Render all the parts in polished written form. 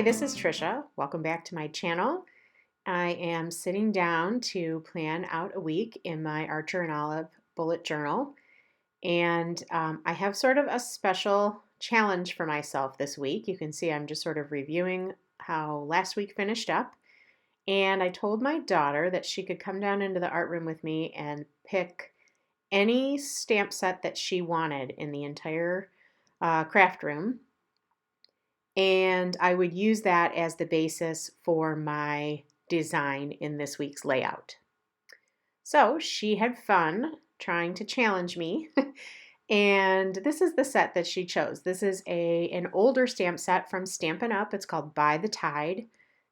Hi, this is Tricia. Welcome back to my channel. I am sitting down to plan out a week in my Archer and Olive bullet journal, and I have sort of a special challenge for myself this week. You can see I'm just sort of reviewing how last week finished up, and I told my daughter that she could come down into the art room with me and pick any stamp set that she wanted in the entire craft room, and I would use that as the basis for my design in this week's layout. So she had fun trying to challenge me, and this is the set that she chose. This is an older stamp set from Stampin' Up. It's called By the Tide.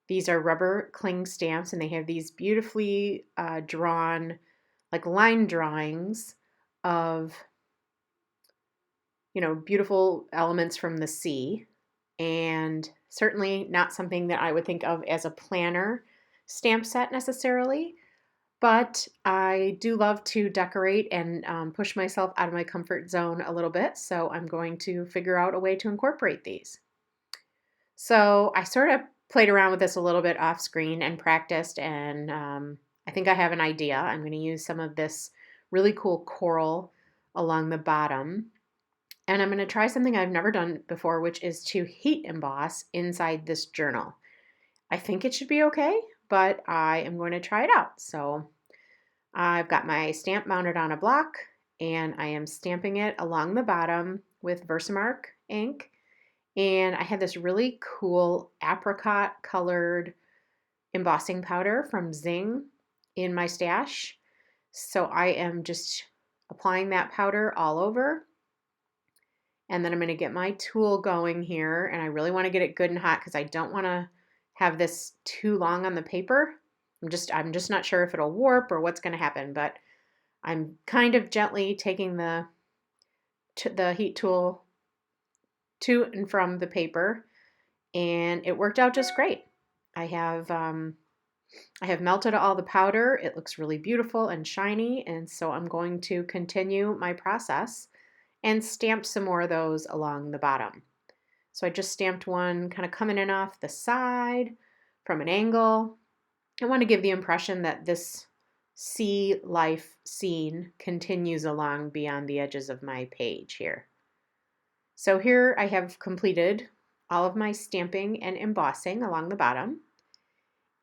These are rubber cling stamps, and they have these beautifully drawn, like line drawings of, beautiful elements from the sea, and certainly not something that I would think of as a planner stamp set necessarily, but I do love to decorate and push myself out of my comfort zone a little bit, so I'm going to figure out a way to incorporate these. So I sort of played around with this a little bit off screen and practiced, and I think I have an idea. I'm going to use some of this really cool coral along the bottom. And I'm going to try something I've never done before, which is to heat emboss inside this journal. I think it should be okay, but I am going to try it out. So I've got my stamp mounted on a block, and I am stamping it along the bottom with Versamark ink. And I have this really cool apricot colored embossing powder from Zing in my stash. So I am just applying that powder all over. And then I'm going to get my tool going here, and I really want to get it good and hot because I don't want to have this too long on the paper. I'm just not sure if it'll warp or what's going to happen, but I'm kind of gently taking the heat tool to and from the paper, and it worked out just great. I have melted all the powder. It looks really beautiful and shiny, and so I'm going to continue my process and stamp some more of those along the bottom. So I just stamped one kind of coming in off the side from an angle. I want to give the impression that this sea life scene continues along beyond the edges of my page here. So here I have completed all of my stamping and embossing along the bottom,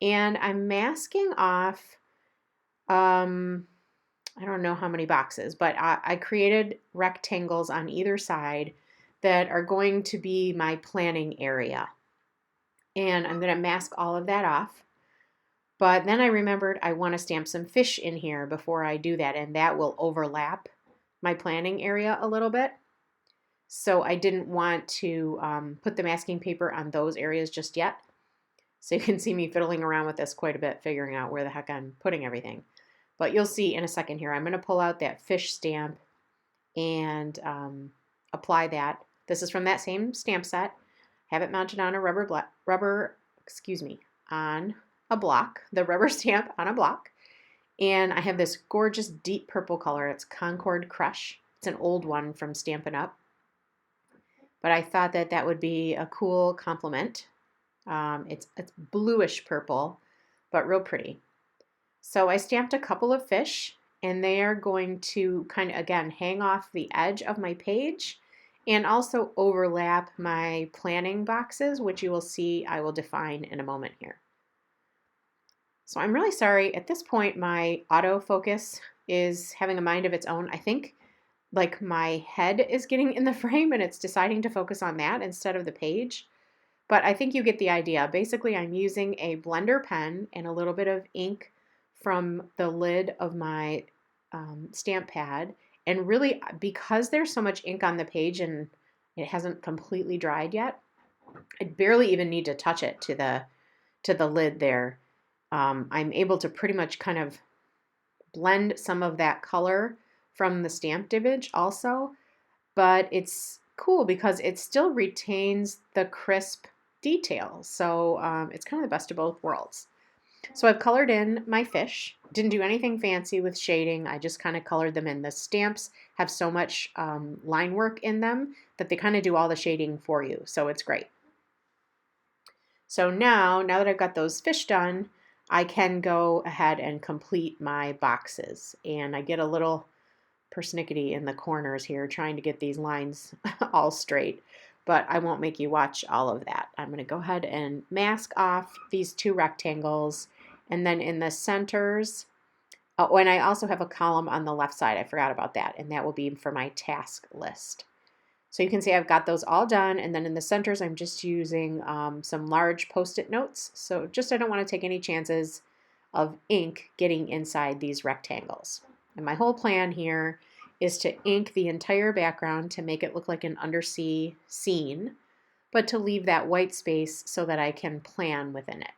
and I'm masking off I don't know how many boxes, but I created rectangles on either side that are going to be my planning area. And I'm going to mask all of that off. But then I remembered I want to stamp some fish in here before I do that, and that will overlap my planning area a little bit. So I didn't want to put the masking paper on those areas just yet. So you can see me fiddling around with this quite a bit, figuring out where the heck I'm putting everything. But you'll see in a second here, I'm going to pull out that fish stamp and apply that. This is from that same stamp set. Have it mounted on a on a block, the rubber stamp on a block. And I have this gorgeous deep purple color. It's Concord Crush. It's an old one from Stampin' Up. But I thought that that would be a cool complement. It's bluish purple, but real pretty. So I stamped a couple of fish, and they are going to kind of, again, hang off the edge of my page and also overlap my planning boxes, which you will see I will define in a moment here. So I'm really sorry. At this point, my autofocus is having a mind of its own. I think like my head is getting in the frame and it's deciding to focus on that instead of the page. But I think you get the idea. Basically, I'm using a blender pen and a little bit of ink from the lid of my stamp pad, and really because there's so much ink on the page and it hasn't completely dried yet, I barely even need to touch it to the lid there. I'm able to pretty much kind of blend some of that color from the stamp dibbage also, but it's cool because it still retains the crisp details. So it's kind of the best of both worlds. So I've colored in my fish. Didn't do anything fancy with shading. I just kind of colored them in. The stamps have so much line work in them that they kind of do all the shading for you. So it's great. So now that I've got those fish done, I can go ahead and complete my boxes. And I get a little persnickety in the corners here trying to get these lines all straight, but I won't make you watch all of that. I'm going to go ahead and mask off these two rectangles, and then in the centers, oh, and I also have a column on the left side. I forgot about that, and that will be for my task list. So you can see I've got those all done, and then in the centers I'm just using some large post-it notes. So just I don't want to take any chances of ink getting inside these rectangles. And my whole plan here is to ink the entire background to make it look like an undersea scene, but to leave that white space so that I can plan within it.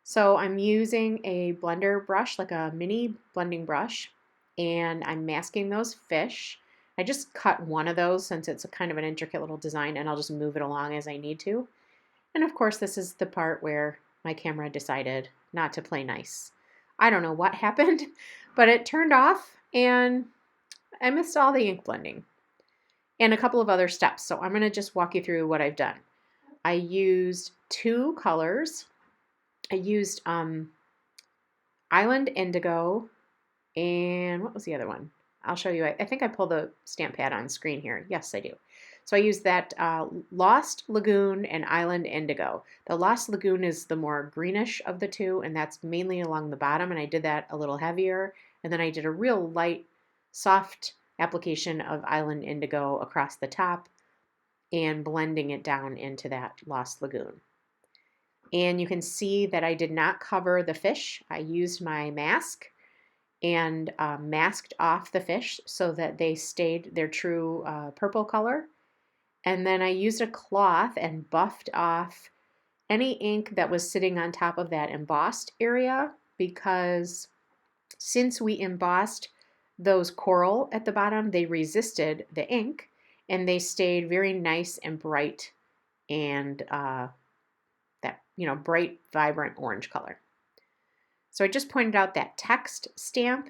So I'm using a blender brush, like a mini blending brush, and I'm masking those fish. I just cut one of those since it's a kind of an intricate little design, and I'll just move it along as I need to. And of course, this is the part where my camera decided not to play nice. I don't know what happened, but it turned off and I missed all the ink blending and a couple of other steps. So I'm going to just walk you through what I've done. I used two colors. I used Island Indigo, and what was the other one? I'll show you. I think I pulled the stamp pad on screen here. Yes, I do. So I used that Lost Lagoon and Island Indigo. The Lost Lagoon is the more greenish of the two, and that's mainly along the bottom, and I did that a little heavier. And then I did a real light, soft application of Island Indigo across the top and blending it down into that Lost Lagoon. And you can see that I did not cover the fish. I used my mask and masked off the fish so that they stayed their true purple color. And then I used a cloth and buffed off any ink that was sitting on top of that embossed area, because since we embossed those coral at the bottom, they resisted the ink and they stayed very nice and bright and that, bright, vibrant orange color. So I just pointed out that text stamp.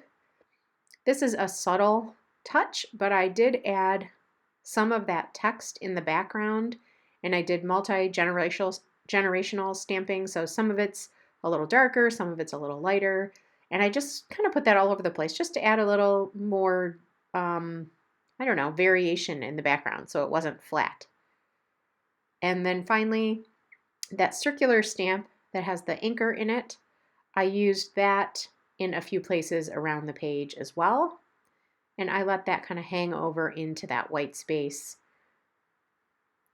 This is a subtle touch, but I did add some of that text in the background, and I did multi-generational stamping. So some of it's a little darker, some of it's a little lighter, and I just kind of put that all over the place just to add a little more, variation in the background so it wasn't flat. And then finally, that circular stamp that has the anchor in it, I used that in a few places around the page as well. And I let that kind of hang over into that white space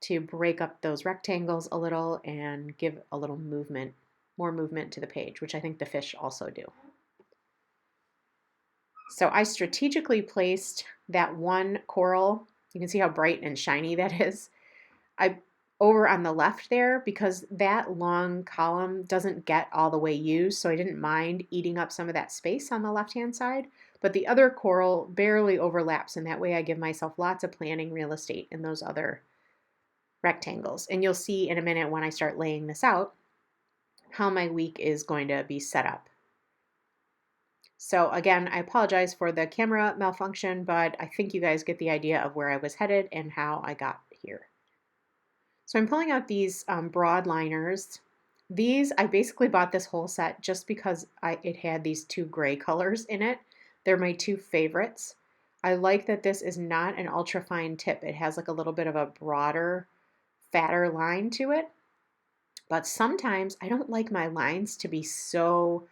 to break up those rectangles a little and give a little movement, more movement to the page, which I think the fish also do. So I strategically placed that one coral. You can see how bright and shiny that is. Over on the left there, because that long column doesn't get all the way used, so I didn't mind eating up some of that space on the left-hand side, but the other coral barely overlaps, and that way I give myself lots of planning real estate in those other rectangles. And you'll see in a minute when I start laying this out how my week is going to be set up. So again, I apologize for the camera malfunction, but I think you guys get the idea of where I was headed and how I got here. So I'm pulling out these broad liners. These, I basically bought this whole set just because it had these two gray colors in it. They're my two favorites. I like that this is not an ultra fine tip. It has like a little bit of a broader, fatter line to it. But sometimes I don't like my lines to be so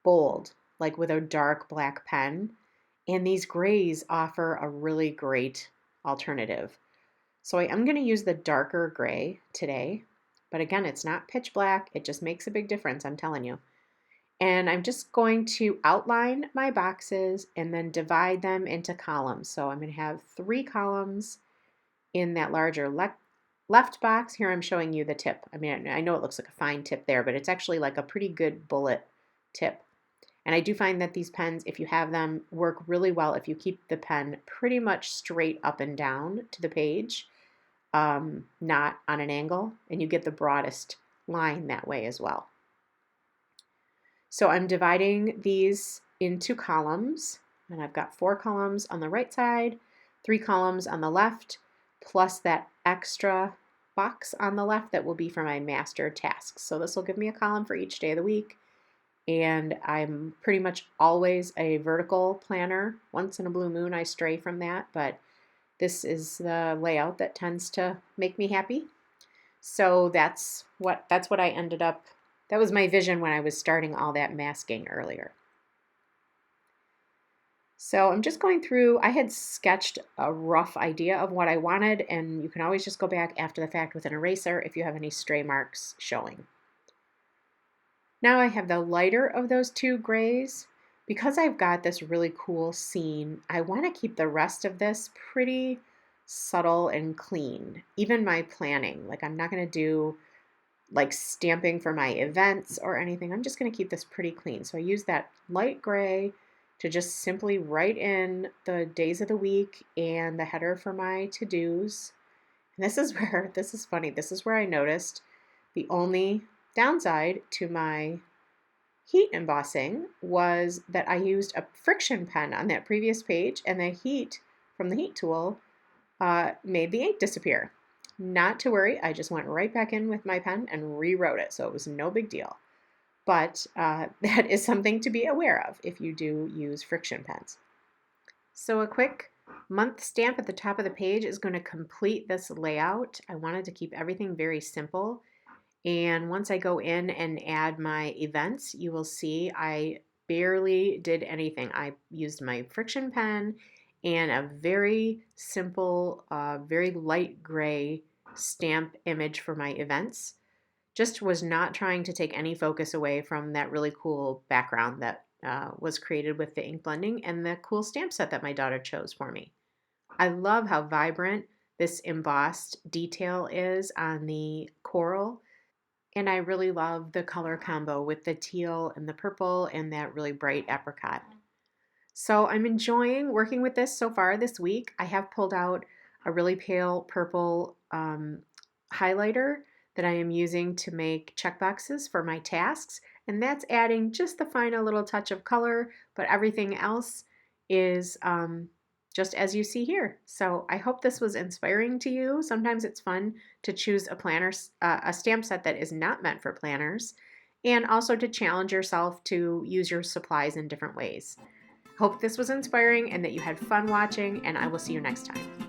bold, like with a dark black pen. And these grays offer a really great alternative. So I am going to use the darker gray today, but again, it's not pitch black. It just makes a big difference, I'm telling you. And I'm just going to outline my boxes and then divide them into columns. So I'm going to have 3 columns in that larger left box. Here I'm showing you the tip. I mean, I know it looks like a fine tip there, but it's actually like a pretty good bullet tip. And I do find that these pens, if you have them, work really well if you keep the pen pretty much straight up and down to the page. Not on an angle, and you get the broadest line that way as well. So I'm dividing these into columns, and I've got 4 columns on the right side, 3 columns on the left, plus that extra box on the left that will be for my master tasks. So this will give me a column for each day of the week. And I'm pretty much always a vertical planner. Once in a blue moon, I stray from that, but this is the layout that tends to make me happy. So that's what I ended up, that was my vision when I was starting all that masking earlier. So I'm just going through, I had sketched a rough idea of what I wanted, and you can always just go back after the fact with an eraser if you have any stray marks showing. Now I have the lighter of those two grays. Because I've got this really cool scene, I want to keep the rest of this pretty subtle and clean. Even my planning, like I'm not going to do like stamping for my events or anything. I'm just going to keep this pretty clean. So I use that light gray to just simply write in the days of the week and the header for my to-dos. And this is where, this is funny, this is where I noticed the only downside to my heat embossing was that I used a friction pen on that previous page, and the heat from the heat tool made the ink disappear. Not to worry, I just went right back in with my pen and rewrote it, so it was no big deal. But that is something to be aware of if you do use friction pens. So a quick month stamp at the top of the page is going to complete this layout. I wanted to keep everything very simple. And once I go in and add my events, you will see I barely did anything. I used my friction pen and a very simple, very light gray stamp image for my events. Just was not trying to take any focus away from that really cool background that was created with the ink blending and the cool stamp set that my daughter chose for me. I love how vibrant this embossed detail is on the coral. And I really love the color combo with the teal and the purple and that really bright apricot. So I'm enjoying working with this so far this week. I have pulled out a really pale purple highlighter that I am using to make checkboxes for my tasks. And that's adding just the final little touch of color, but everything else is just as you see here. So I hope this was inspiring to you. Sometimes it's fun to choose a planner, a stamp set that is not meant for planners, and also to challenge yourself to use your supplies in different ways. Hope this was inspiring and that you had fun watching, and I will see you next time.